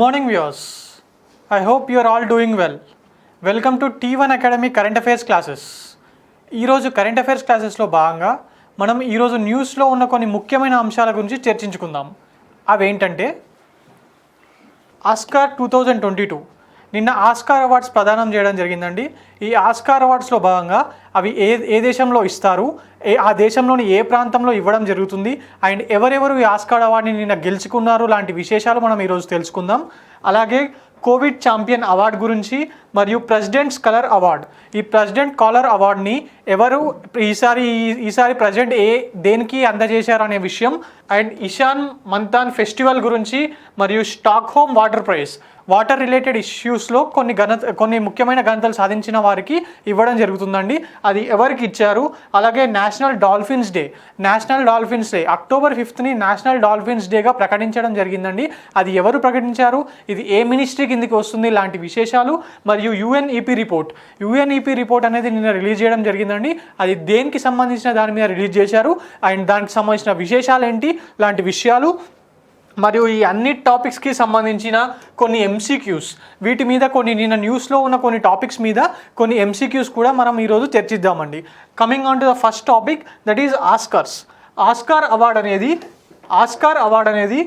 morning viewers. I hope you are all doing well. Welcome to T1 Academy Current Affairs classes. ఈరోజు current affairs క్లాసెస్లో భాగంగా మనం ఈరోజు న్యూస్లో ఉన్న కొన్ని ముఖ్యమైన అంశాల గురించి చర్చించుకుందాం. అవేంటంటే ఆస్కార్ 2022 నిన్న ఆస్కార్ అవార్డ్స్ ప్రదానం చేయడం జరిగిందండి. ఈ ఆస్కార్ అవార్డ్స్లో భాగంగా అవి ఏ దేశంలో ఇస్తారు, ఆ దేశంలోని ఏ ప్రాంతంలో ఇవ్వడం జరుగుతుంది, అండ్ ఎవరెవరు ఈ ఆస్కార్ అవార్డుని నిన్న గెలుచుకున్నారు లాంటి విశేషాలు మనం ఈరోజు తెలుసుకుందాం. అలాగే కోవిడ్ ఛాంపియన్ అవార్డు గురించి మరియు ప్రెసిడెంట్స్ కలర్ అవార్డ్, ఈ ప్రెసిడెంట్ కాలర్ అవార్డ్ని ఎవరు ఈసారి ప్రెసిడెంట్ దేనికి అందజేశారు అనే విషయం, అండ్ ఇషాన్ మంతాన్ ఫెస్టివల్ గురించి మరియు Stockholm water prize, water related ఇష్యూస్లో కొన్ని ముఖ్యమైన ఘనతలు సాధించిన వారికి ఇవ్వడం జరుగుతుందండి. అది ఎవరికి ఇచ్చారు. అలాగే national dolphins day October 5th national dolphins డేగా ప్రకటించడం జరిగిందండి. అది ఎవరు ప్రకటించారు, ఇది ఏ మినిస్ట్రీ కిందికి వస్తుంది లాంటి విశేషాలు, మరియు యుఎన్ఈపీ రిపోర్ట్ అనేది నిన్న రిలీజ్ చేయడం జరిగిందండి. అది దేనికి సంబంధించిన దాని మీద రిలీజ్ చేశారు, అండ్ దానికి సంబంధించిన విశేషాలు ఏంటి లాంటి విషయాలు, మరియు ఈ అన్ని టాపిక్స్కి సంబంధించిన కొన్ని ఎంసీక్యూస్, వీటి మీద నిన్న న్యూస్లో ఉన్న కొన్ని టాపిక్స్ మీద కొన్ని ఎంసీక్యూస్ కూడా మనం ఈరోజు చర్చిద్దామండి. Coming on to the first topic, that is Oscar award అనేది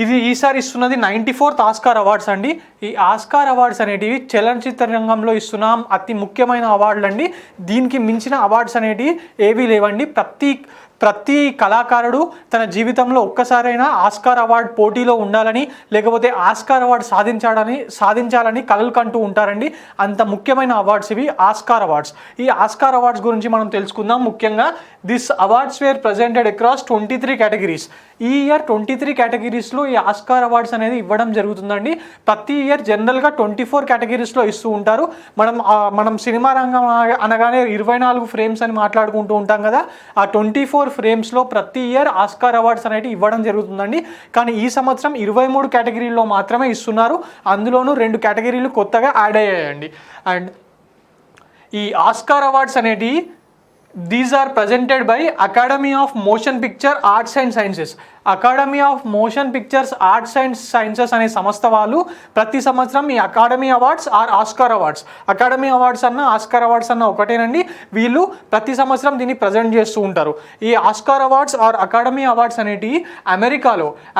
ఇది ఈసారి ఇస్తున్నది 94th ఆస్కార్ అవార్డ్స్ అండి. ఈ ఆస్కార్ అవార్డ్స్ అనేటివి చలనచిత్ర రంగంలో ఇస్తున్న అతి ముఖ్యమైన అవార్డులు అండి. దీనికి మించిన అవార్డ్స్ అనేటివి ఏవీ లేవండి. ప్రతి కళాకారుడు తన జీవితంలో ఒక్కసారైనా ఆస్కార్ అవార్డ్ పోటీలో ఉండాలని, లేకపోతే ఆస్కార్ అవార్డు సాధించాలని కలలు కంటూ ఉంటారండి. అంత ముఖ్యమైన అవార్డ్స్ ఇవి ఆస్కార్ అవార్డ్స్. ఈ ఆస్కార్ అవార్డ్స్ గురించి మనం తెలుసుకుందాం. ముఖ్యంగా this awards were presented across 23 categories. ఈ ఇయర్ 23 కేటగిరీస్లో ఈ ఆస్కార్ అవార్డ్స్ అనేది ఇవ్వడం జరుగుతుందండి. ప్రతి ఇయర్ జనరల్గా 24 కేటగిరీస్లో ఇస్తూ ఉంటారు. మనం సినిమా రంగం అనగానే 24 ఫ్రేమ్స్ అని మాట్లాడుకుంటూ ఉంటాం కదా. ఆ 24 ఫ్రేమ్స్లో ప్రతి ఇయర్ ఆస్కార్ అవార్డ్స్ అనేవి ఇవ్వడం జరుగుతుందండి. కానీ ఈ సంవత్సరం 23 కేటగిరీల్లో మాత్రమే ఇస్తున్నారు. అందులోనూ 2 కేటగిరీలు కొత్తగా యాడ్ అయ్యాయండి. అండ్ ఈ ఆస్కార్ అవార్డ్స్ అనేవి these are presented by Academy of Motion Picture Arts and Sciences. Academy of Motion Pictures Arts and Sciences అనే సంస్థ వాళ్ళు ప్రతి సంవత్సరం ఈ Academy Awards Oscar awards, Academy Awards అన్న ఆస్కార్ అవార్డ్స్ అన్న ఒకటేనండి. వీళ్ళు ప్రతి సంవత్సరం దీన్ని ప్రజెంట్ చేస్తూ ఉంటారు. ఈ ఆస్కార్ అవార్డ్స్ అకాడమీ అవార్డ్స్ అనేటివి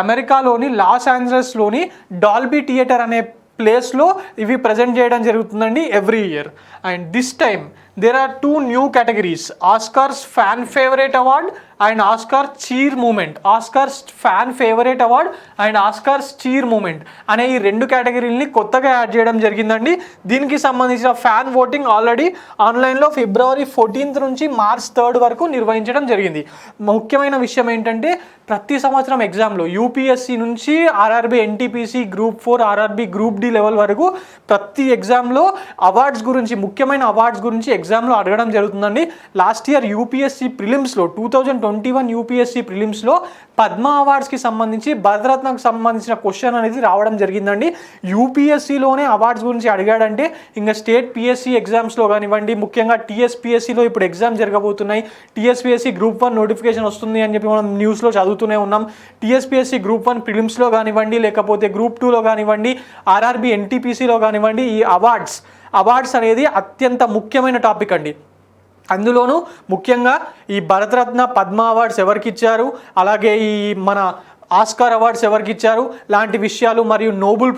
అమెరికాలోని లాస్ ఏంజలస్లోని డాల్బీ థియేటర్ అనే ప్లేస్లో ఇవి ప్రజెంట్ చేయడం జరుగుతుందండి every year. And this time there are 2 new categories, Oscars Fan Favorite Award and Oscar Cheer Movement. Oscars Fan Favorite Award and Oscars Cheer Movement అనే ఈ 2 కేటగిరీలని కొత్తగా యాడ్ చేయడం జరిగిందండి. దీనికి సంబంధించిన ఫ్యాన్ ఓటింగ్ ఆల్రెడీ ఆన్లైన్లో February 14th నుంచి March 3rd వరకు నిర్వహించడం జరిగింది. ముఖ్యమైన విషయం ఏంటంటే ప్రతి సంవత్సరం ఎగ్జామ్లో యూపీఎస్సీ నుంచి RRB NTPC group 4 RRB group D level వరకు ప్రతి ఎగ్జామ్లో అవార్డ్స్ గురించి, ముఖ్యమైన అవార్డ్స్ గురించి ఎగ్జామ్లో అడగడం జరుగుతుందండి. లాస్ట్ ఇయర్ యూపీఎస్సీ ప్రిలిమ్స్లో 2021 యూపీఎస్సీ ప్రిలిమ్స్లో పద్మ అవార్డ్స్కి సంబంధించి భరతరత్నకు సంబంధించిన క్వశ్చన్ అనేది రావడం జరిగిందండి. యూపీఎస్సీలోనే అవార్డ్స్ గురించి అడిగాడంటే ఇంకా స్టేట్ పిఎస్సీ ఎగ్జామ్స్లో కానివ్వండి, ముఖ్యంగా టీఎస్పీఎస్సీలో ఇప్పుడు ఎగ్జామ్ జరగబోతున్నాయి. టీఎస్పీఎస్సీ గ్రూప్ 1 నోటిఫికేషన్ వస్తుంది అని చెప్పి మనం న్యూస్లో చదువుతూనే ఉన్నాం. టీఎస్పీఎస్సీ గ్రూప్ 1 ప్రిలిమ్స్లో కానివ్వండి, లేకపోతే గ్రూప్ 2లో కానివ్వండి, ఆర్ఆర్బీ ఎన్టీపీసీలో కానివ్వండి, ఈ అవార్డ్స్ అనేది అత్యంత ముఖ్యమైన టాపిక్ అండి. అందులోనూ ముఖ్యంగా ఈ భరతరత్న పద్మ అవార్డ్స్ ఎవరికి ఇచ్చారు, అలాగే ఈ మన ఆస్కార్ అవార్డ్స్ ఎవరికి ఇచ్చారు లాంటి విషయాలు, మరియు నోబెల్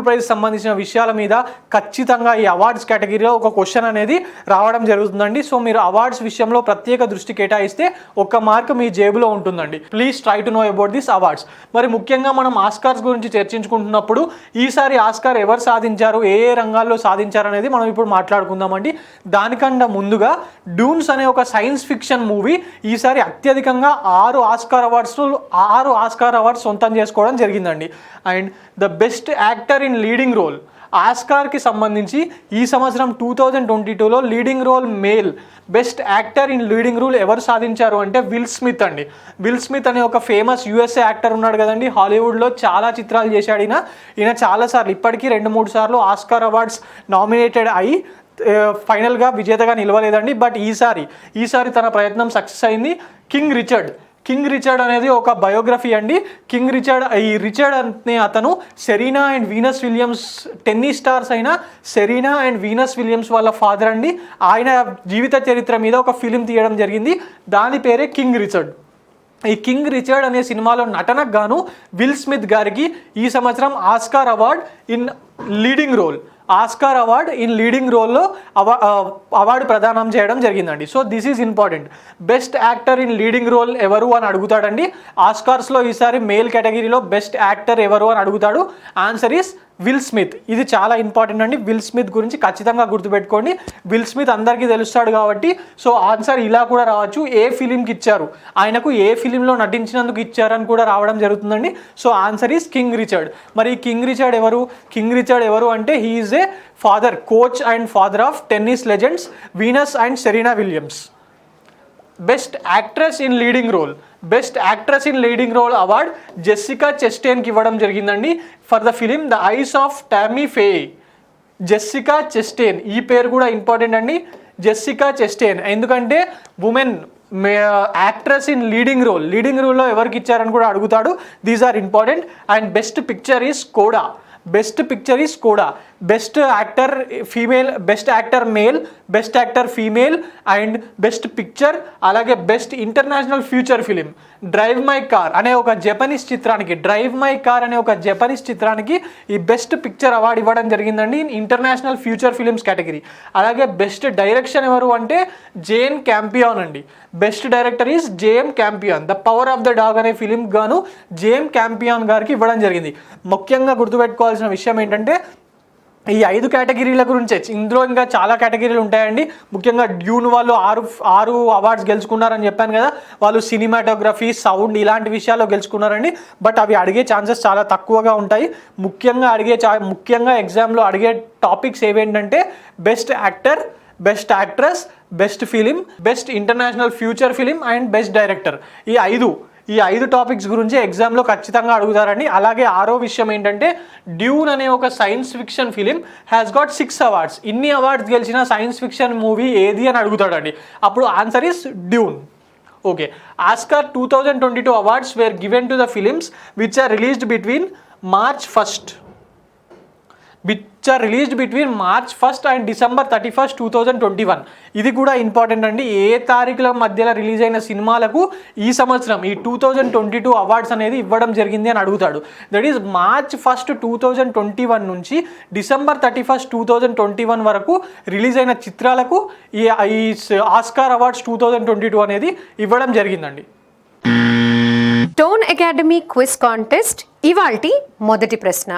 ప్రైజ్ సంబంధించిన విషయాల మీద ఖచ్చితంగా ఈ అవార్డ్స్ కేటగిరీలో ఒక క్వశ్చన్ అనేది రావడం జరుగుతుందండి. సో మీరు అవార్డ్స్ విషయంలో ప్రత్యేక దృష్టి కేటాయిస్తే 1 మార్క్ మీ జేబులో ఉంటుందండి. Please try to know about this awards. మరి ముఖ్యంగా మనం ఆస్కార్స్ గురించి చర్చించుకుంటున్నప్పుడు ఈసారి ఆస్కార్ ఎవరు సాధించారు, ఏ రంగాల్లో సాధించారు అనేది మనం ఇప్పుడు మాట్లాడుకుందామండి. దానికన్నా ముందుగా డూన్స్ అనే ఒక సైన్స్ ఫిక్షన్ మూవీ ఈసారి అత్యధికంగా 6 ఆస్కార్ అవార్డ్స్ సొంతం చేసుకోవడం జరిగిందండి. And the best actor in leading role, ఆస్కార్కి సంబంధించి ఈ సంవత్సరం 2022లో leading role male best actor in leading role ఎవరు సాధించారు అంటే విల్ స్మిత్ అండి. విల్ స్మిత్ అనే ఒక ఫేమస్ యూఎస్ఏ యాక్టర్ ఉన్నాడు కదండి. హాలీవుడ్లో చాలా చిత్రాలు చేశాడు ఈయన చాలాసార్లు, ఇప్పటికీ 2-3 సార్లు ఆస్కార్ అవార్డ్స్ నామినేటెడ్ అయ్యి ఫైనల్గా విజేతగా నిలవలేదండి. బట్ ఈసారి తన ప్రయత్నం సక్సెస్ అయింది. కింగ్ రిచర్డ్ కింగ్ రిచర్డ్ అనేది ఒక బయోగ్రఫీ అండి. కింగ్ రిచర్డ్, ఈ రిచర్డ్ అనే అతను Serena and Venus Williams tennis stars అయిన సెరీనా అండ్ వీనస్ విలియమ్స్ వాళ్ళ ఫాదర్ అండి. ఆయన జీవిత చరిత్ర మీద ఒక ఫిలిం తీయడం జరిగింది, దాని పేరే కింగ్ రిచర్డ్. ఈ కింగ్ రిచర్డ్ అనే సినిమాలో నటనకు గాను విల్ స్మిత్ గారికి ఈ సంవత్సరం Oscar award in leading role, Oscar award in leading రోల్లో అవార్డు ప్రదానం చేయడం జరిగిందండి. So this is important. Best actor in leading role ఎవరు అని అడుగుతాడండి. ఆస్కార్స్లో ఈసారి మేల్ కేటగిరీలో బెస్ట్ యాక్టర్ ఎవరు అని అడుగుతాడు. Answer is will Smith. ఇది చాలా ఇంపార్టెంట్ అండి. విల్ స్మిత్ గురించి ఖచ్చితంగా గుర్తుపెట్టుకోండి. విల్ స్మిత్ అందరికీ తెలుస్తాడు కాబట్టి సో ఆన్సర్ ఇలా కూడా రావచ్చు. ఏ ఫిలింకి ఇచ్చారు, ఆయనకు ఏ ఫిలింలో నటించినందుకు ఇచ్చారని కూడా రావడం జరుగుతుందండి. So answer is King Richard. మరి కింగ్ రిచర్డ్ ఎవరు? కింగ్ రిచర్డ్ ఎవరు అంటే he is a father, coach and father of tennis legends Venus and Serena Williams. Best actress in leading role, best actress in leading role award Jessica చెస్టైన్కి ఇవ్వడం జరిగిందండి for the film the eyes of Tammy Faye. Jessica Chastain, ఈ పేరు కూడా important అండి. Jessica Chastain ఎందుకంటే women actress in leading role, leading రోల్లో ఎవరికి ఇచ్చారని కూడా అడుగుతాడు. These are important. And best picture is CODA, best picture is CODA. Best actor female, best actor male, best actor female and best picture, అలాగే best international feature film Drive My Car అనే ఒక Japanese చిత్రానికి, drive My Car అనే ఒక Japanese చిత్రానికి ఈ best picture award ఇవ్వడం జరిగిందండి ఇంటర్నేషనల్ ఫ్యూచర్ ఫిలిమ్స్ కేటగిరీ. అలాగే బెస్ట్ డైరెక్షన్ ఎవరు అంటే జేన్ క్యాంపియాన్ అండి. Best director is Jane Campion. The power of the dog అనే ఫిలిం గాను జేమ్ క్యాంపియాన్ గారికి ఇవ్వడం జరిగింది. ముఖ్యంగా గుర్తుపెట్టుకోవాల్సిన విషయం ఏంటంటే ఈ 5 కేటగిరీల గురించే, ఇందులో ఇంకా చాలా కేటగిరీలు ఉంటాయండి. ముఖ్యంగా డ్యూన్ వాళ్ళు 6 అవార్డ్స్ గెలుచుకున్నారని చెప్పాను కదా, వాళ్ళు సినిమాటోగ్రఫీ, సౌండ్ ఇలాంటి విషయాల్లో గెలుచుకున్నారండి. బట్ అవి అడిగే ఛాన్సెస్ చాలా తక్కువగా ఉంటాయి. ముఖ్యంగా ఎగ్జామ్లో అడిగే టాపిక్స్ ఏవేంటంటే best actor, best actress, best film, best international feature film and best director. ఈ 5 టాపిక్స్ గురించి ఎగ్జామ్లో ఖచ్చితంగా అడుగుతారండి. అలాగే 6వ విషయం ఏంటంటే డ్యూన్ అనే ఒక science fiction film has got 6 awards. ఇన్ని అవార్డ్స్ గెలిచిన సైన్స్ ఫిక్షన్ మూవీ ఏది అని అడుగుతాడండి. అప్పుడు answer is Dune. Okay, Oscar 2022 awards were given to the films which are released between March 1st and December 31st, 2021. ఇది కూడా ఇంపార్టెంట్ అండి. ఏ తారీఖుల మధ్యలో రిలీజ్ అయిన సినిమాలకు ఈ సంవత్సరం ఈ 2022 అవార్డ్స్ అనేది ఇవ్వడం జరిగింది అని అడుగుతాడు. దట్ ఈస్ March 1st, 2021 నుంచి December 31st, 2021 వరకు రిలీజ్ అయిన చిత్రాలకు ఈ ఆస్కార్ అవార్డ్స్ 2022 అనేది ఇవ్వడం జరిగిందండి. టోన్ అకాడమీ క్విజ్ కాంటెస్ట్ ఇవాల్టి మొదటి ప్రశ్న.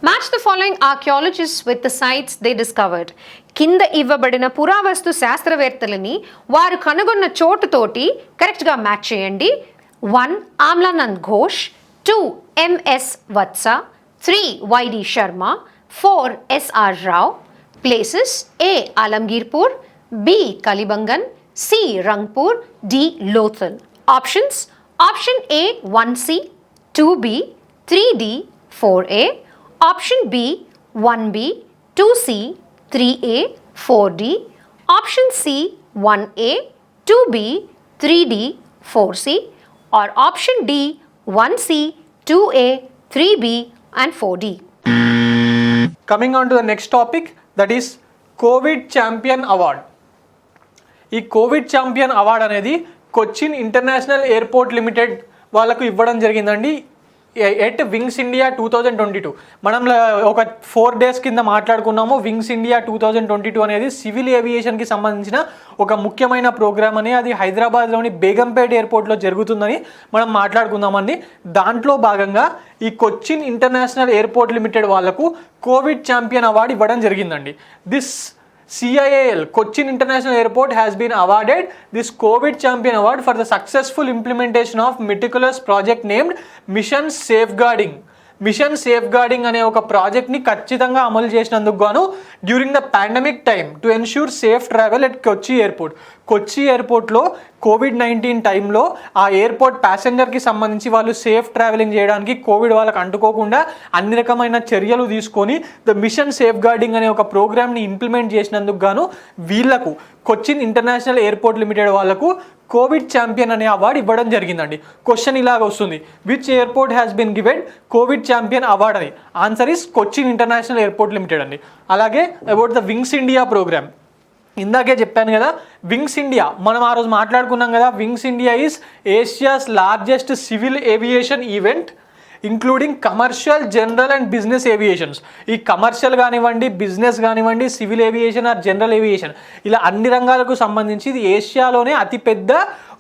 Match the following archaeologists with the sites they discovered. కింద ఇవ్వబడిన పురావస్తు శాస్త్రవేత్తలని వారు కనుగొన్న చోటుతోటి కరెక్ట్గా మ్యాచ్ చేయండి. 1. ఆమ్లానంద్ Ghosh, 2. MS Vatsa, 3. YD Sharma, 4. SR Rao. Places: A. Alamgirpur, B. కలిబంగన్, C. Rangpur, D. Lothal. Options: option A 1C, 2B, 3D, 4A. Option B 1B, 2C, 3A, 4D. Option C 1A, 2B, 3D, 4C. or option D 1C, 2A, 3B and 4D. Coming on to the next topic, that is Covid champion award. ఈ Covid champion award అనేది Cochin international airport limited వాళ్ళకు ఇవ్వడం జరిగిందండి at wings India 2022. మనం ఒక 4 days కింద మాట్లాడుకున్నాము. Wings India 2022 అనేది సివిల్ ఏవియేషన్కి సంబంధించిన ఒక ముఖ్యమైన ప్రోగ్రామ్ అని, అది హైదరాబాద్లోని బేగంపేట్ ఎయిర్పోర్ట్లో జరుగుతుందని మనం మాట్లాడుకుందామండి. దాంట్లో భాగంగా ఈ కొచ్చిన్ ఇంటర్నేషనల్ ఎయిర్పోర్ట్ లిమిటెడ్ వాళ్లకు కోవిడ్ ఛాంపియన్ అవార్డు ఇవ్వడం జరిగిందండి. This CIAL, Cochin International Airport, has been awarded this COVID Champion Award for the successful implementation of meticulous project named Mission Safeguarding. Mission safeguarding అనే ఒక ప్రాజెక్ట్ని ఖచ్చితంగా అమలు చేసినందుకు గాను during the pandemic time to ensure safe travel at Kochi airport. Kochi ఎయిర్పోర్ట్లో COVID-19 టైంలో ఆ ఎయిర్పోర్ట్ ప్యాసింజర్కి సంబంధించి వాళ్ళు సేఫ్ ట్రావెలింగ్ చేయడానికి, కోవిడ్ వాళ్ళకి అంటుకోకుండా అన్ని రకమైన చర్యలు తీసుకొని ద మిషన్ సేఫ్ గార్డింగ్ అనే ఒక ప్రోగ్రామ్ని ఇంప్లిమెంట్ చేసినందుకు గాను వీళ్లకు కొచ్చిన్ ఇంటర్నేషనల్ ఎయిర్పోర్ట్ లిమిటెడ్ వాళ్ళకు కోవిడ్ ఛాంపియన్ అనే అవార్డు ఇవ్వడం జరిగిందండి. క్వశ్చన్ ఇలాగ వస్తుంది, which airport has been given COVID champion award అని. Answer is Cochin international airport limited అండి. అలాగే about the Wings India program, ఇందాకే చెప్పాను కదా వింగ్స్ ఇండియా, మనం ఆ రోజు మాట్లాడుకున్నాం కదా. Wings India is Asia's largest civil aviation event including commercial, general and business aviations. ఈ కమర్షియల్ కానివ్వండి, బిజినెస్ కానివ్వండి, civil aviation or general aviation, ఇలా అన్ని రంగాలకు సంబంధించి ఇది ఏషియాలోనే అతిపెద్ద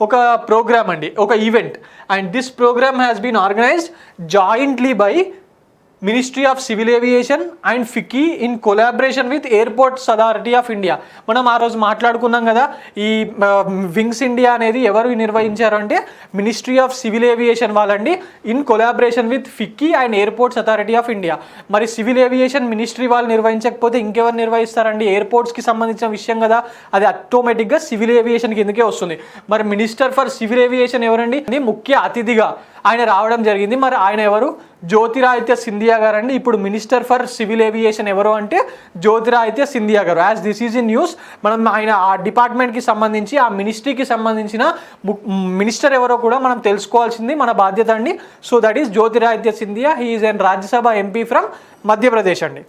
ఒక ప్రోగ్రామ్ అండి, ఒక event. And this program has been organised jointly by Ministry of Civil Aviation and FICCI in collaboration with Airports Authority of India. మనం ఆ రోజు మాట్లాడుకున్నాం కదా, ఈ వింగ్స్ ఇండియా అనేది ఎవరు నిర్వహించారు అంటే మినిస్ట్రీ ఆఫ్ సివిల్ ఏవియేషన్ వాళ్ళండి, in collaboration with FICCI and airports Authority of India. మరి సివిల్ ఏవియేషన్ మినిస్ట్రీ వాళ్ళు నిర్వహించకపోతే ఇంకెవరు నిర్వహిస్తారండి? ఎయిర్పోర్ట్స్కి సంబంధించిన విషయం కదా, అది ఆటోమేటిక్గా సివిల్ ఏవియేషన్ కిందకే వస్తుంది. మరి మినిస్టర్ ఫర్ సివిల్ ఏవియేషన్ ఎవరండి? ముఖ్య అతిథిగా ఆయన రావడం జరిగింది. మరి ఆయన ఎవరు? జ్యోతిరాదిత్య సింధియా గారు అండి. ఇప్పుడు మినిస్టర్ ఫర్ సివిల్ ఏవియేషన్ ఎవరు అంటే జ్యోతిరాదిత్య సింధియా గారు. As this is in news, మనం ఆయన ఆ డిపార్ట్మెంట్కి సంబంధించి, ఆ మినిస్ట్రీకి సంబంధించిన మినిస్టర్ ఎవరో కూడా మనం తెలుసుకోవాల్సింది మన బాధ్యత అండి. So that is Jyotiraditya Scindia. He is and Rajya Sabha MP from Madhya Pradesh అండి.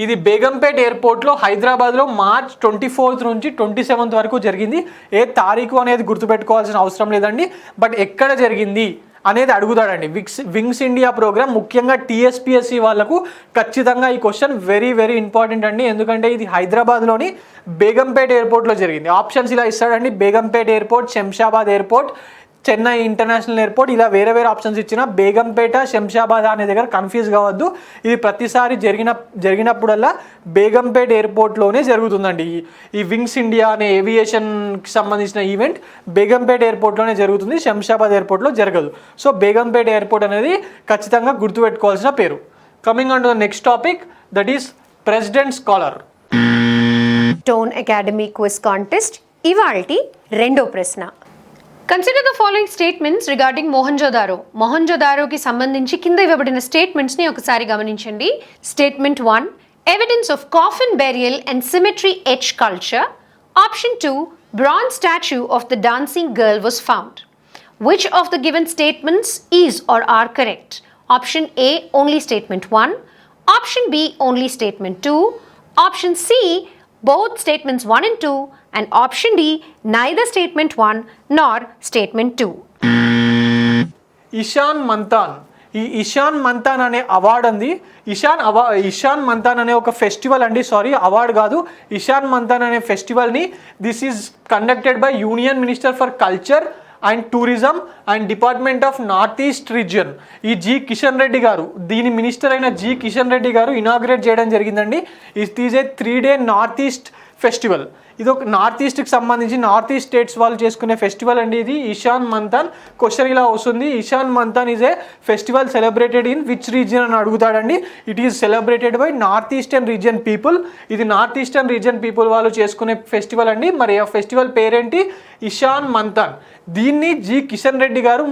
ఇది బేగంపేట్ ఎయిర్పోర్ట్లో హైదరాబాద్లో March 24 నుంచి 27 వరకు జరిగింది. ఏ తారీఖు అనేది గుర్తుపెట్టుకోవాల్సిన అవసరం లేదండి, బట్ ఎక్కడ జరిగింది అనేది అడుగుతాడండి. వింగ్స్ ఇండియా ప్రోగ్రామ్ ముఖ్యంగా టీఎస్పీఎస్సీ వాళ్ళకు ఖచ్చితంగా ఈ క్వశ్చన్ వెరీ వెరీ ఇంపార్టెంట్ అండి. ఎందుకంటే ఇది హైదరాబాద్లోని బేగంపేట్ ఎయిర్పోర్ట్లో జరిగింది. ఆప్షన్స్ ఇలా ఇస్తాడండి, Begumpet airport, Shamshabad airport, Chennai international airport, ఇలా వేరే వేరే ఆప్షన్స్ ఇచ్చిన బేగంపేట, శంషాబాద్ అనే దగ్గర కన్ఫ్యూజ్ కావద్దు. ఇది ప్రతిసారి జరిగినప్పుడల్లా బేగంపేట్ ఎయిర్పోర్ట్లోనే జరుగుతుందండి. ఈ వింగ్స్ ఇండియా అనే ఏవియేషన్కి సంబంధించిన ఈవెంట్ బేగంపేట్ ఎయిర్పోర్ట్లోనే జరుగుతుంది, శంషాబాద్ ఎయిర్పోర్ట్లో జరగదు. సో బేగంపేట్ ఎయిర్పోర్ట్ అనేది ఖచ్చితంగా గుర్తుపెట్టుకోవాల్సిన పేరు. Coming on to the next topic, that is president scholar. Tone academy quiz contest ఇవాల్టి రెండో ప్రశ్న. Consider the following statements regarding Mohenjodaro. మొహంజోదారోకి సంబంధించి కింద ఇవ్వబడిన స్టేట్మెంట్స్ని ఒకసారి గమనించండి. Statement 1, evidence of coffin burial and cemetery H culture. Option 2, bronze statue of the dancing girl was found. Which of the given statements is or are correct? Option A, only statement 1. Option B, only statement 2. Option C, both statements 1 and 2. And option D, neither statement 1 nor statement 2. Ishan మంతాన్. ఈ ఇషాన్ మంతాన్ అనే award అంది. ఇషాన్ మంతాన్ అనే ఒక festival అండి, sorry award కాదు. ఇషాన్ మంతాన్ అనే ఫెస్టివల్ని this is conducted by union minister for culture and tourism and department of north east region. ఈ జి కిషన్ రెడ్డి గారు, దీని మినిస్టర్ అయిన జి కిషన్ రెడ్డి గారు ఇనాగ్రేట్ చేయడం జరిగిందండి. It is a 3-day north east festival. ఇది ఒక నార్త్ ఈస్ట్కి సంబంధించి నార్త్ ఈస్ట్ స్టేట్స్ వాళ్ళు చేసుకునే ఫెస్టివల్ అండి ఇది ఇషాన్ మంతాన్. క్వశ్చన్ ఇలా వస్తుంది, Ishan Manthan is a festival celebrated in which region అని అడుగుతాడండి. It is celebrated by north eastern region people. ఇది నార్త్ ఈస్టర్న్ రీజియన్ పీపుల్ వాళ్ళు చేసుకునే ఫెస్టివల్ అండి. మరి ఆ ఫెస్టివల్ పేరేంటి? ఇషాన్ మంతాన్. దీన్ని జి కిషన్ రెడ్డి గారు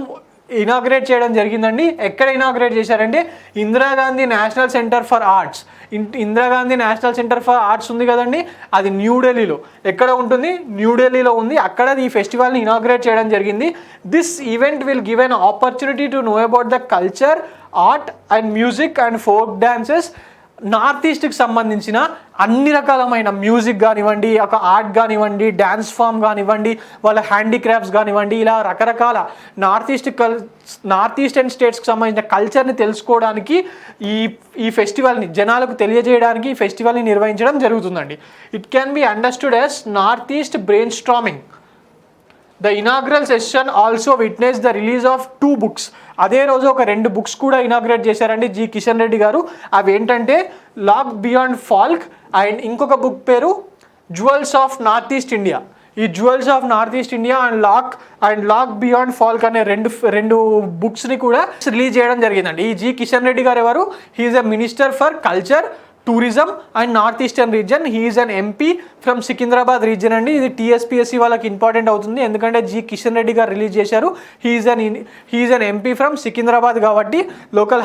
ఇనాగ్రేట్ చేయడం జరిగిందండి. ఎక్కడ ఇనాగ్రేట్ చేశారంటే Indira Gandhi national centre for arts. Indira Gandhi national centre for arts ఉంది కదండి, అది న్యూఢిల్లీలో. ఎక్కడ ఉంటుంది? న్యూఢిల్లీలో ఉంది. అక్కడ ఈ ఫెస్టివల్ని ఇనాగ్రేట్ చేయడం జరిగింది. This event will give an opportunity to know about the culture, art and music and folk dances. North ఈస్ట్కి సంబంధించిన అన్ని రకాలమైన మ్యూజిక్ కానివ్వండి, ఒక ఆర్ట్ కానివ్వండి, డ్యాన్స్ ఫామ్ కానివ్వండి, వాళ్ళ హ్యాండీక్రాఫ్ట్స్ కానివ్వండి, ఇలా రకరకాల నార్త్ ఈస్టర్న్ స్టేట్స్కి సంబంధించిన కల్చర్ని తెలుసుకోవడానికి ఈ ఫెస్టివల్ని జనాలకు తెలియజేయడానికి ఈ ఫెస్టివల్ని నిర్వహించడం జరుగుతుందండి. It can be understood as north east brain storming. The inaugural session also witness the release of 2 books. అదే రోజు ఒక 2 books కూడా ఇనాగ్రేట్ చేశారండి జి కిషన్ రెడ్డి గారు. అవి ఏంటంటే లాక్ బియాండ్ ఫాల్క్ అండ్ ఇంకొక బుక్ పేరు jewels of north east India. ఈ jewels of north east India and lock beyond folk అనే రెండు బుక్స్ని కూడా రిలీజ్ చేయడం జరిగిందండి. ఈ జి కిషన్ రెడ్డి గారు ఎవరు? He is a minister for culture, tourism and north eastern region. He is an MP from Secunderabad region అండి. ఇది టీఎస్పీఎస్సీ వాళ్ళకి ఇంపార్టెంట్ అవుతుంది, ఎందుకంటే జి కిషన్ రెడ్డి గారు రిలీజ్ చేశారు. He is an MP from Secunderabad కాబట్టి, లోకల్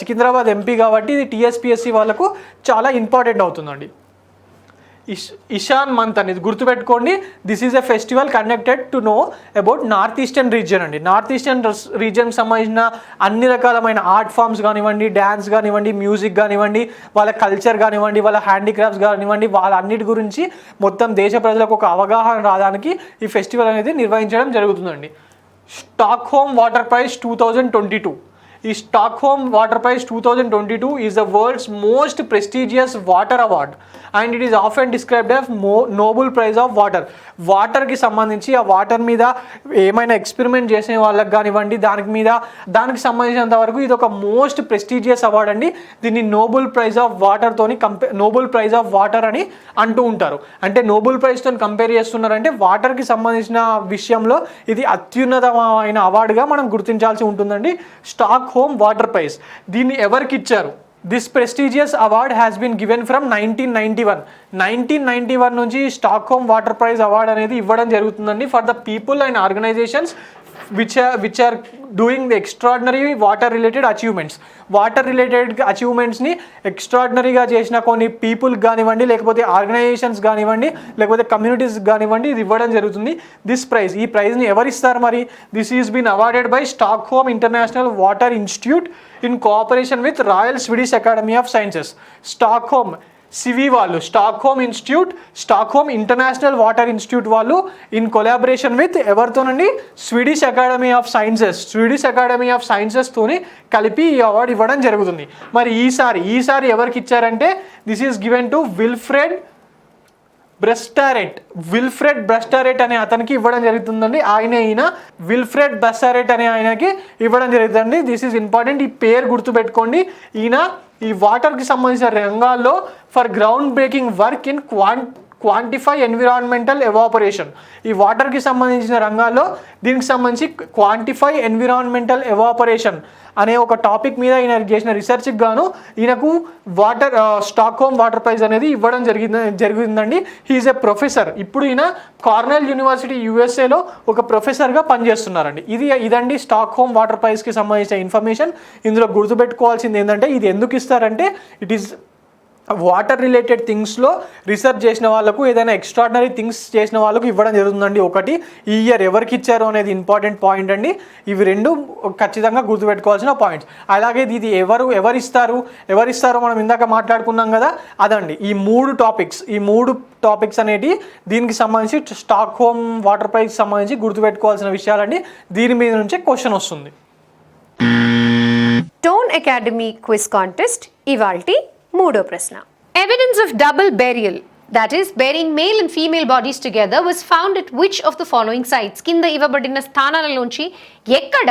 సికింద్రాబాద్ ఎంపీ కాబట్టి ఇది టీఎస్పీఎస్సీ వాళ్ళకు చాలా ఇంపార్టెంట్ అవుతుందండి. ఇషాన్ మంత్ అనేది గుర్తుపెట్టుకోండి. This is a festival conducted to know about north eastern region అండి. నార్త్ ఈస్టర్న్ రీజియన్కి సంబంధించిన అన్ని రకాలమైన ఆర్ట్ ఫామ్స్ కానివ్వండి, డ్యాన్స్ కానివ్వండి, మ్యూజిక్ కానివ్వండి, వాళ్ళ కల్చర్ కానివ్వండి, వాళ్ళ హ్యాండీక్రాఫ్ట్స్ కానివ్వండి, వాళ్ళ అన్నిటి గురించి మొత్తం దేశ ప్రజలకు ఒక అవగాహన రావడానికి ఈ ఫెస్టివల్ అనేది నిర్వహించడం జరుగుతుందండి. Stockholm water prize 2022. ఈ Stockholm water prize 2022 is the world's most prestigious water award and it is often described as Nobel prize of water. వాటర్కి సంబంధించి ఆ వాటర్ మీద ఏమైనా ఎక్స్పెరిమెంట్ చేసే వాళ్ళకి కానివ్వండి, దానికి సంబంధించినంత వరకు ఇది ఒక మోస్ట్ ప్రెస్టీజియస్ అవార్డ్ అండి. దీన్ని నోబెల్ ప్రైజ్ ఆఫ్ వాటర్తోని నోబెల్ ప్రైజ్ ఆఫ్ వాటర్ అని అంటూ ఉంటారు. అంటే నోబెల్ ప్రైజ్తో కంపేర్ చేస్తున్నారంటే వాటర్కి సంబంధించిన విషయంలో ఇది అత్యున్నతమైన అవార్డుగా మనం గుర్తించాల్సి ఉంటుందండి. స్టాక్హోమ్ వాటర్ ప్రైజ్ దీన్ని ఎవరికి ఇచ్చారు? This prestigious award has been given from 1991 నుంచి స్టాక్హోమ్ వాటర్ ప్రైజ్ అవార్డ్ అనేది ఇవ్వడం జరుగుతుందండి for the people and organisations which are doing the extraordinary water related achievements. Water related అచీవ్మెంట్స్ని ఎక్స్ట్రాడినరీగా చేసిన కొన్ని పీపుల్కి కానివ్వండి, లేకపోతే ఆర్గనైజేషన్స్ కానివ్వండి, లేకపోతే కమ్యూనిటీస్ కానివ్వండి, ఇది ఇవ్వడం జరుగుతుంది. ఈ ప్రైజ్ని ఎవరిస్తారు మరి? This is been awarded by Stockholm international water institute in cooperation with royal Swedish academy of sciences. Stockholm సివి వాళ్ళు, Stockholm institute, Stockholm international water institute వాళ్ళు ఇన్ కొలాబరేషన్ విత్ ఎవరితోనండి? స్వీడిష్ అకాడమీ ఆఫ్ సైన్సెస్ తోని కలిపి ఈ award ఇవ్వడం జరుగుతుంది. మరి ఈసారి ఎవరికి ఇచ్చారంటే this is given to Wilfred Brutsaert అనే అతనికి ఇవ్వడం జరుగుతుందండి. విల్ఫ్రెడ్ బ్రెస్టారెట్ అనే ఆయనకి ఇవ్వడం జరుగుతుంది. This is important. ఈ పేరు గుర్తుపెట్టుకోండి. ఈయన ఈ వాటర్కి సంబంధించిన రంగాల్లో for ground breaking work in quantify environmental evaporation. ఈ వాటర్కి సంబంధించిన రంగాల్లో దీనికి సంబంధించి క్వాంటిఫై ఎన్విరాన్మెంటల్ ఎవాపరేషన్ అనే ఒక టాపిక్ మీద ఈయన చేసిన రీసెర్చ్కి గాను ఈయనకు స్టాక్హోమ్ వాటర్ ప్రైజ్ అనేది ఇవ్వడం జరిగిందండి. He is a professor. ఇప్పుడు ఈయన కార్నెల్ యూనివర్సిటీ యూఎస్ఏలో ఒక ప్రొఫెసర్గా పనిచేస్తున్నారండి. ఇదండి స్టాక్హోమ్ వాటర్ ప్రైజ్కి సంబంధించిన ఇన్ఫర్మేషన్. ఇందులో గుర్తుపెట్టుకోవాల్సింది ఏంటంటే ఇది ఎందుకు ఇస్తారంటే ఇట్ ఈస్ వాటర్ రిలేటెడ్ థింగ్స్లో రీసెర్చ్ చేసిన వాళ్ళకు, ఏదైనా ఎక్స్ట్రాడినరీ థింగ్స్ చేసిన వాళ్ళకు ఇవ్వడం జరుగుతుందండి. ఒకటి ఈ ఇయర్ ఎవరికి ఇచ్చారు అనేది ఇంపార్టెంట్ పాయింట్ అండి. ఇవి రెండు ఖచ్చితంగా గుర్తుపెట్టుకోవాల్సిన పాయింట్స్. అలాగే ఇది ఎవరిస్తారో మనం ఇందాక మాట్లాడుకున్నాం కదా, అదండి ఈ మూడు టాపిక్స్ అనేవి దీనికి సంబంధించి స్టాక్హోమ్ వాటర్ ప్రైజ్కి సంబంధించి గుర్తుపెట్టుకోవాల్సిన విషయాలండి. దీని మీద నుంచే క్వశ్చన్ వస్తుంది. టోన్ అకాడమీ క్విజ్ కాంటెస్ట్ ఇవాల్టి మూడో ప్రశ్న. Evidence of double burial, that is burying male and female bodies together, was found at which of the following sites? కింద ఇవ్వబడిన స్థానాలలోంచి ఎక్కడ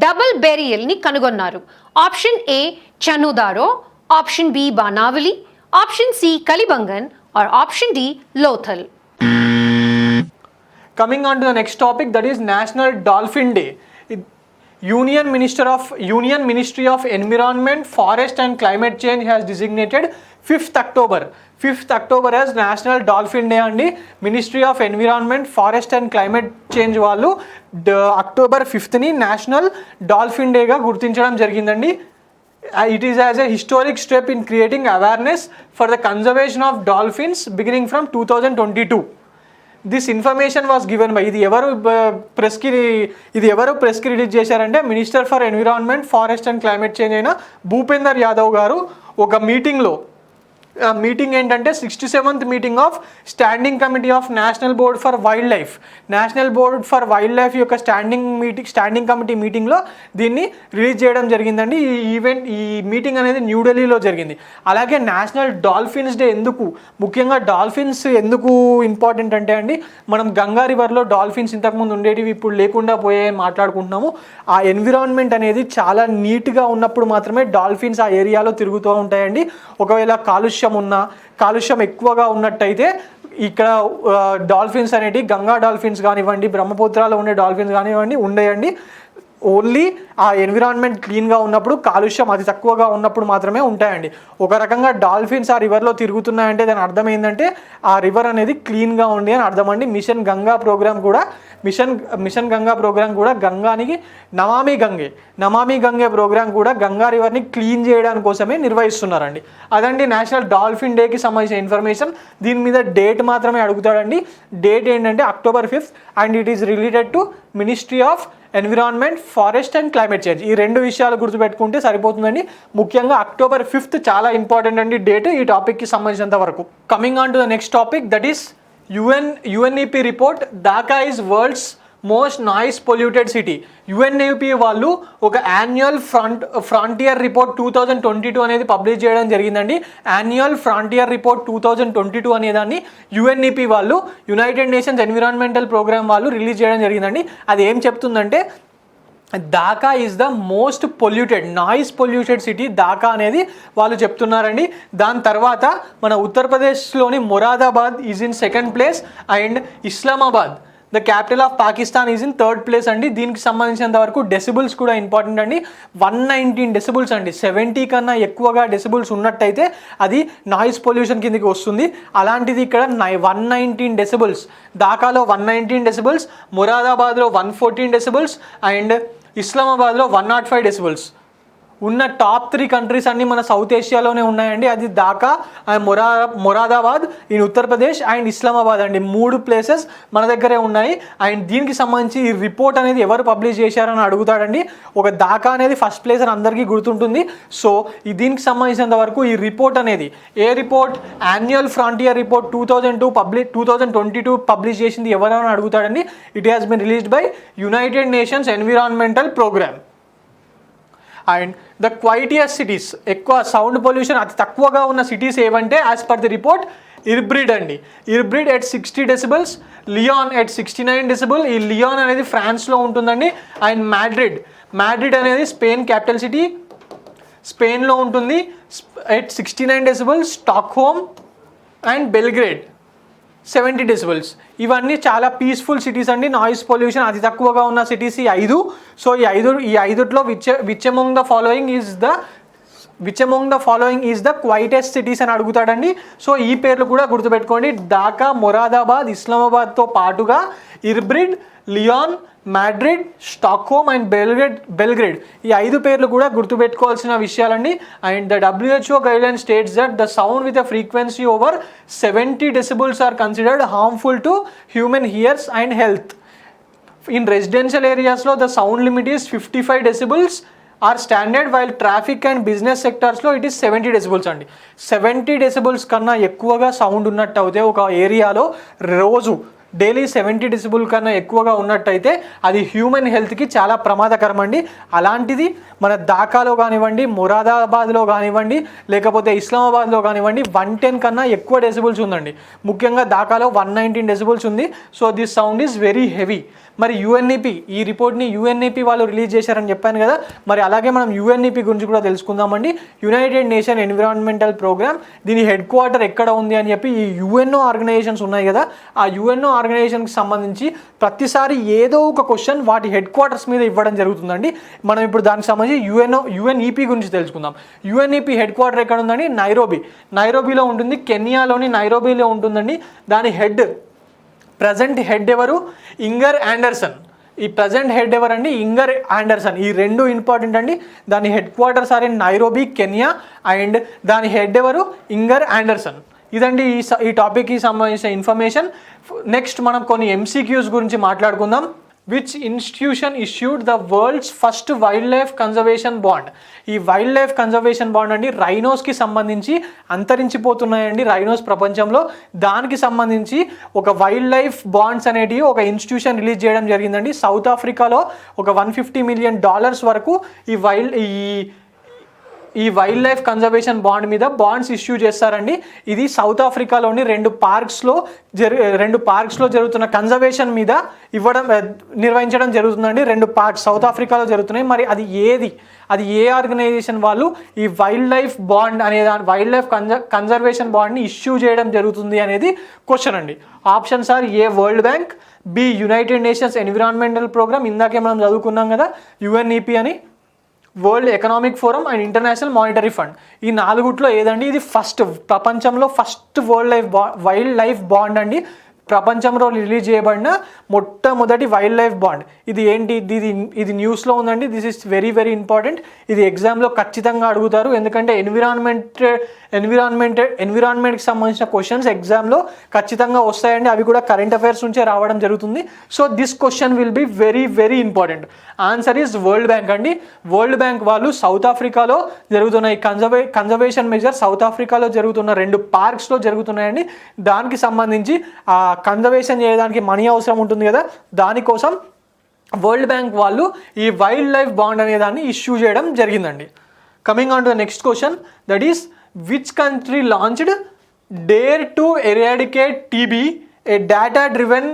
డబుల్ బెరియల్ ని కనుగొన్నారు? Option A Chanhudaro, option B Banawali, option C Kalibangan or option D Lothal. Coming on to the next topic, that is National Dolphin Day. Union Ministry of Environment, Forest and Climate Change has designated 5th October as National Dolphin Day అండి. Ministry of environment, forest and climate change వాళ్ళు October 5th national dolphin డేగా గుర్తించడం జరిగిందండి. It is as a historic step in creating awareness for the conservation of dolphins beginning from 2022. This information was given by ఇది ఎవరు ప్రెస్కి release చేశారంటే minister for environment, forest and climate change అయిన భూపేందర్ యాదవ్ గారు ఒక meeting ఏంటంటే 67th meeting of standing committee of national board for wild life యొక్క standing committee మీటింగ్లో దీన్ని రిలీజ్ చేయడం జరిగిందండి. ఈ మీటింగ్ అనేది న్యూఢిల్లీలో జరిగింది. అలాగే నేషనల్ డాల్ఫిన్స్ డే ముఖ్యంగా డాల్ఫిన్స్ ఎందుకు ఇంపార్టెంట్ అంటే అండి, మనం గంగా రివర్లో డాల్ఫిన్స్ ఇంతకుముందు ఉండేటివి ఇప్పుడు లేకుండా పోయాయని మాట్లాడుకుంటున్నాము. ఆ ఎన్విరాన్మెంట్ అనేది చాలా నీట్గా ఉన్నప్పుడు మాత్రమే డాల్ఫిన్స్ ఆ ఏరియాలో తిరుగుతూ ఉంటాయండి. ఒకవేళ కాలుష్యం ఎక్కువగా ఉన్నట్టయితే ఇక్కడ డాల్ఫిన్స్ అనేవి గంగా డాల్ఫిన్స్ కానివ్వండి, బ్రహ్మపుత్రాలో ఉండే డాల్ఫిన్స్ కానివ్వండి ఉండేయండి. ఓన్లీ ఆ ఎన్విరాన్మెంట్ క్లీన్గా ఉన్నప్పుడు, కాలుష్యం అతి తక్కువగా ఉన్నప్పుడు మాత్రమే ఉంటాయండి. ఒక రకంగా డాల్ఫిన్స్ ఆ రివర్లో తిరుగుతున్నాయంటే దాని అర్థం ఏంటంటే ఆ రివర్ అనేది క్లీన్గా ఉంది అని అర్థం అండి. మిషన్ గంగా ప్రోగ్రామ్ కూడా మిషన్ గంగా ప్రోగ్రామ్ కూడా గంగానికి నమామి గంగే ప్రోగ్రామ్ కూడా గంగా రివర్ని క్లీన్ చేయడానికి కోసమే నిర్వహిస్తున్నారండి. అదండి నేషనల్ డాల్ఫిన్ డేకి సంబంధించిన ఇన్ఫర్మేషన్. దీని మీద డేట్ మాత్రమే అడుగుతాడండి. డేట్ ఏంటంటే October 5th and it is related to ministry of environment, forest and climate change. ఈ రెండు విషయాలు గుర్తుపెట్టుకుంటే సరిపోతుందండి. ముఖ్యంగా October 5th చాలా ఇంపార్టెంట్ అండి డేట్ ఈ టాపిక్కి సంబంధించినంత వరకు. Coming on to the next topic, that is UNEP report Dhaka is world's most noise polluted city. UNEP వాళ్ళు ఒక యాన్యువల్ ఫ్రాంటియర్ రిపోర్ట్ 2022 అనేది పబ్లిష్ చేయడం జరిగిందండి. యాన్యువల్ ఫ్రాంటియర్ రిపోర్ట్ 2022 అనేదాన్ని UNEP వాళ్ళు, యునైటెడ్ నేషన్స్ ఎన్విరాన్మెంటల్ ప్రోగ్రామ్ వాళ్ళు రిలీజ్ చేయడం జరిగిందండి. అది ఏం చెప్తుందంటే Dhaka is the most polluted, noise polluted city Dhaka అనేది వాళ్ళు చెప్తున్నారండి. దాని తర్వాత మన ఉత్తరప్రదేశ్లోని Moradabad is in second place and Islamabad the capital of Pakistan is in third place అండి. దీనికి సంబంధించినంత వరకు డెసిబుల్స్ కూడా ఇంపార్టెంట్ అండి. 119 డెసిబుల్స్ అండి. 70 కన్నా ఎక్కువగా డెసిబుల్స్ ఉన్నట్టయితే అది నాయిస్ పొల్యూషన్ కిందకి వస్తుంది. అలాంటిది ఇక్కడ 119 డెసిబుల్స్, ఢాకాలో 119 డెసిబుల్స్, మొరాదాబాద్లో 114 డెసిబుల్స్ అండ్ ఇస్లామాబాద్లో 105 డెసిబుల్స్. ఉన్న టాప్ 3 కంట్రీస్ అన్నీ మన సౌత్ ఏషియాలోనే ఉన్నాయండి. అది Dhaka and Moradabad in Uttar Pradesh and Islamabad అండి. 3 ప్లేసెస్ మన దగ్గరే ఉన్నాయి. అండ్ దీనికి సంబంధించి ఈ రిపోర్ట్ అనేది ఎవరు పబ్లిష్ చేశారని అడుగుతాడండి. ఒక ఢాకా అనేది ఫస్ట్ ప్లేస్ అని అందరికీ గుర్తుంటుంది. సో దీనికి సంబంధించినంత వరకు ఈ రిపోర్ట్ అనేది ఏ report, annual frontier report 2022 publish చేసింది ఎవరని అడుగుతాడండి. It has been released by United nations environmental programme. And the quietest cities, ఎక్కువ సౌండ్ పొల్యూషన్ అతి తక్కువగా ఉన్న సిటీస్ ఏవంటే as per the report Irbid అండి. Irbid at 60 decibels, Lyon at 69 decibel. ఈ లియాన్ అనేది ఫ్రాన్స్లో ఉంటుందండి. అండ్ మాడ్రిడ్ అనేది స్పెయిన్ క్యాపిటల్ సిటీ, స్పెయిన్లో ఉంటుంది, at 69 decibels. Stockholm and Belgrade 70 decibels. ఇవన్నీ చాలా సిటీస్ అండి. నాయిస్ పొల్యూషన్ అతి తక్కువగా ఉన్న సిటీస్ ఈ 5. సో ఈ ఐదుట్లో which among the following is the quietest cities అని అడుగుతాడండి. సో ఈ పేర్లు కూడా గుర్తుపెట్టుకోండి. ఢాకా, మొరాదాబాద్, ఇస్లామాబాద్తో పాటుగా Irbid, Lyon, Madrid, Stockholm and Belgrade ఈ 5 పేర్లు కూడా గుర్తుపెట్టుకోవాల్సిన విషయాలండి. And the WHO guideline states that the sound with a frequency over 70 decibels are considered harmful to human hears and health. In residential ఏరియాస్లో the sound limit is 55 decibels are standard, while traffic and business సెక్టర్స్లో it is 70 decibels అండి. 70 decibels కన్నా ఎక్కువగా sound ఉన్నట్టు అయితే ఒక ఏరియాలో రోజు డైలీ 70 డెసిబుల్ కన్నా ఎక్కువగా ఉన్నట్టయితే అది హ్యూమన్ హెల్త్కి చాలా ప్రమాదకరం అండి. అలాంటిది మన ఢాకాలో కానివ్వండి, మొరాదాబాద్లో కానివ్వండి, లేకపోతే ఇస్లామాబాద్లో కానివ్వండి 110 కన్నా ఎక్కువ డెసిబుల్స్ ఉందండి. ముఖ్యంగా ఢాకాలో 119 డెసిబుల్స్ ఉంది. So this sound is very heavy. మరి UNEP ఈ రిపోర్ట్ని UNEP వాళ్ళు రిలీజ్ చేశారని చెప్పాను కదా. మరి అలాగే మనం UNEP గురించి కూడా తెలుసుకుందామండి. యునైటెడ్ నేషన్ ఎన్విరాన్మెంటల్ ప్రోగ్రామ్, దీని హెడ్ క్వార్టర్ ఎక్కడ ఉంది అని చెప్పి ఈ UNO ఆర్గనైజేషన్స్ ఉన్నాయి కదా, ఆ UNO ఆర్గనైజేషన్కి సంబంధించి ప్రతిసారి ఏదో ఒక క్వశ్చన్ వాటి హెడ్ క్వార్టర్స్ మీద ఇవ్వడం జరుగుతుందండి. మనం ఇప్పుడు దానికి సంబంధించి UNEP గురించి తెలుసుకుందాం. UNEP హెడ్ క్వార్టర్ ఎక్కడ ఉందండి? నైరోబీలో ఉంటుంది. కెన్యాలోని నైరోబీలో ఉంటుందండి. దాని ప్రజెంట్ హెడ్ ఎవరు? Inger Andersen. ఈ ప్రజెంట్ హెడ్ ఎవరండి? Inger Andersen. ఈ 2 ఇంపార్టెంట్ అండి. దాని headquarters are in Nairobi, Kenya. అండ్ దాని హెడ్ ఎవరు? Inger Andersen. ఇదండి ఈ టాపిక్కి సంబంధించిన ఇన్ఫర్మేషన్. నెక్స్ట్ మనం కొన్ని MCQs గురించి మాట్లాడుకుందాం. Which institution issued the world's first wild life conservation bond? ఈ వైల్డ్ లైఫ్ కన్జర్వేషన్ బాండ్ అండి రైనోస్కి సంబంధించి అంతరించిపోతున్నాయండి రైనోస్ ప్రపంచంలో. దానికి సంబంధించి ఒక వైల్డ్ లైఫ్ బాండ్స్ అనేటివి ఒక ఇన్స్టిట్యూషన్ రిలీజ్ చేయడం జరిగిందండి. సౌత్ ఆఫ్రికాలో ఒక $150 మిలియన్ వరకు ఈ వైల్డ్ లైఫ్ కన్జర్వేషన్ బాండ్ మీద బాండ్స్ ఇష్యూ చేస్తారండి. ఇది సౌత్ ఆఫ్రికాలోని 2 పార్క్స్లో జరుగుతున్న కన్జర్వేషన్ మీద నిర్వహించడం జరుగుతుందండి. 2 పార్క్స్ సౌత్ ఆఫ్రికాలో జరుగుతున్నాయి. మరి అది ఏ ఆర్గనైజేషన్ వాళ్ళు ఈ వైల్డ్ లైఫ్ బాండ్ అనే వైల్డ్ లైఫ్ కన్జర్వేషన్ బాండ్ని ఇష్యూ చేయడం జరుగుతుంది అనేది క్వశ్చన్ అండి. Options are A world bank, B united nations environmental programme, ఇందాకే మనం చదువుకున్నాం కదా UNEP అని, world economic forum and international monetary fund. ఈ 4 ఏదండి? ఇది ప్రపంచంలో ఫస్ట్ వైల్డ్ లైఫ్ బాండ్ అండి. ప్రపంచంలో రిలీజ్ చేయబడిన మొట్టమొదటి వైల్డ్ లైఫ్ బాండ్. ఇది ఏంటి, ఇది న్యూస్లో ఉందండి. This is very very important. ఇది ఎగ్జామ్లో ఖచ్చితంగా అడుగుతారు, ఎందుకంటే ఎన్విరాన్మెంట్కి సంబంధించిన క్వశ్చన్స్ ఎగ్జామ్లో ఖచ్చితంగా వస్తాయండి. అవి కూడా కరెంట్ అఫైర్స్ నుంచే రావడం జరుగుతుంది. So this question will be very very important. Answer is world bank అండి. వరల్డ్ బ్యాంక్ వాళ్ళు సౌత్ ఆఫ్రికాలో జరుగుతున్న ఈ కన్జర్వేషన్ మెజర్ సౌత్ ఆఫ్రికాలో జరుగుతున్న 2 పార్క్స్లో జరుగుతున్నాయండి. దానికి సంబంధించి కన్జర్వేషన్ చేయడానికి మనీ అవసరం ఉంటుంది కదా, దానికోసం వరల్డ్ బ్యాంక్ వాళ్ళు ఈ వైల్డ్ లైఫ్ బాండ్ అనే దాన్ని ఇష్యూ చేయడం జరిగిందండి. Coming on to the next question, that is which country launched dare to eradicate TB, A data driven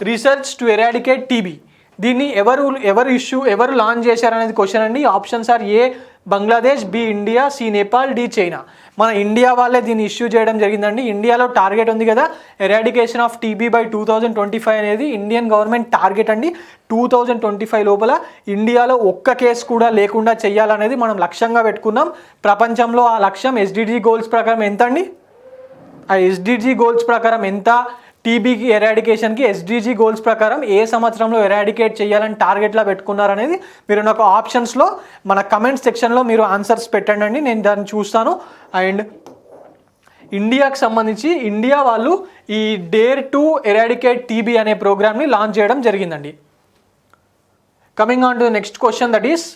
research to eradicate TB. దీన్ని ఎవరు లాంచ్ చేశారనేది క్వశ్చన్ అండి. Options are A Bangladesh, B India, C Nepal, D China. మన India వాళ్ళే దీన్ని issue చేయడం జరిగిందండి. ఇండియాలో టార్గెట్ ఉంది కదా, ఎరాడికేషన్ ఆఫ్ టీబీ బై 2025 అనేది ఇండియన్ గవర్నమెంట్ టార్గెట్ అండి. 2025 లోపల ఇండియాలో ఒక్క కేసు కూడా లేకుండా చేయాలనేది మనం లక్ష్యంగా పెట్టుకున్నాం. ప్రపంచంలో ఆ లక్ష్యం ఎస్డిజి గోల్స్ ప్రకారం ఎంత అండి? ఆ ఎస్డిజి గోల్స్ ప్రకారం ఎంత? టీబీకి ఎరాడికేషన్కి ఎస్డిజి గోల్స్ ప్రకారం ఏ సంవత్సరంలో ఎరాడికేట్ చేయాలని టార్గెట్లా పెట్టుకున్నారనేది మీరు నాకు ఆప్షన్స్లో మన కమెంట్ సెక్షన్లో మీరు ఆన్సర్స్ పెట్టండి అండి, నేను దాన్ని చూస్తాను. అండ్ ఇండియాకి సంబంధించి ఇండియా వాళ్ళు ఈ డేర్ టు ఎరాడికేట్ టీబీ అనే ప్రోగ్రామ్ని లాంచ్ చేయడం జరిగిందండి. Coming on to next question, that is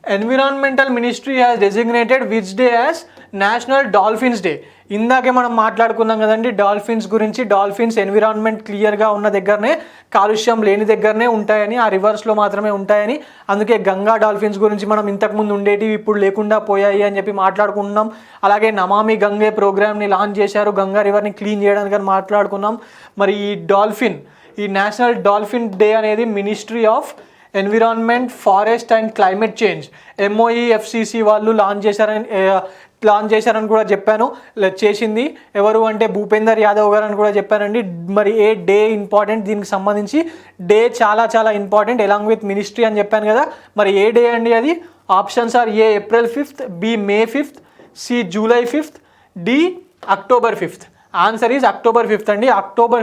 environmental ministry has designated which day as national dolphins day. ఇందాకే మనం మాట్లాడుకున్నాం కదండి డాల్ఫిన్స్ గురించి. డాల్ఫిన్స్ ఎన్విరాన్మెంట్ క్లియర్గా ఉన్న దగ్గరనే, కాలుష్యం లేని దగ్గరనే ఉంటాయని, ఆ రివర్స్లో మాత్రమే ఉంటాయని. అందుకే గంగా డాల్ఫిన్స్ గురించి మనం ఇంతకుముందు ఉండేటివి ఇప్పుడు లేకుండా పోయాయి అని చెప్పి మాట్లాడుకుంటున్నాం. అలాగే నమామి గంగే ప్రోగ్రామ్ని లాంచ్ చేశారు, గంగా రివర్ని క్లీన్ చేయడానికి అని మాట్లాడుకున్నాం. మరి ఈ నేషనల్ డాల్ఫిన్ డే అనేది ministry of environment, forest and climate change MOEFCC వాళ్ళు లాంచ్ చేశారని కూడా చెప్పాను. చేసింది ఎవరు అంటే భూపేందర్ యాదవ్ గారు అని కూడా చెప్పానండి. మరి ఏ డే ఇంపార్టెంట్, దీనికి సంబంధించి డే చాలా చాలా ఇంపార్టెంట్ ఎలాంగ్ విత్ మినిస్ట్రీ అని చెప్పాను కదా. మరి ఏ డే అండి అది? Options are A April 5th, B May 5th, C July 5th, D October 5th. Answer is October 5th అండి. October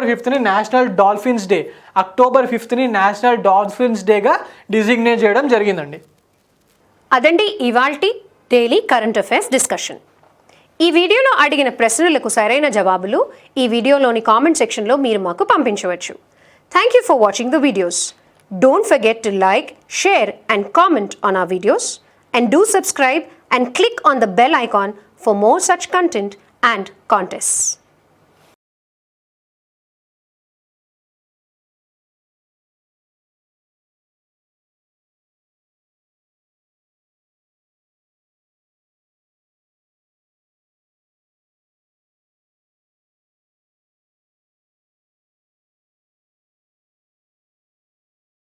5th ని national dolphins day, October 5th ని నేషనల్ డాల్ఫిన్స్ డేగా డిజిగ్నేట్ చేయడం జరిగిందండి. అదండి ఇవాల్టి డైలీ కరెంట్ అఫైర్స్ డిస్కషన్. ఈ వీడియోలో అడిగిన ప్రశ్నలకు సరైన జవాబులు ఈ వీడియోలోని కామెంట్ సెక్షన్లో మీరు మాకు పంపించవచ్చు. Thank you for watching the videos. Don't forget to like, share and comment on our videos and do subscribe and click on the bell icon for more such content and contests.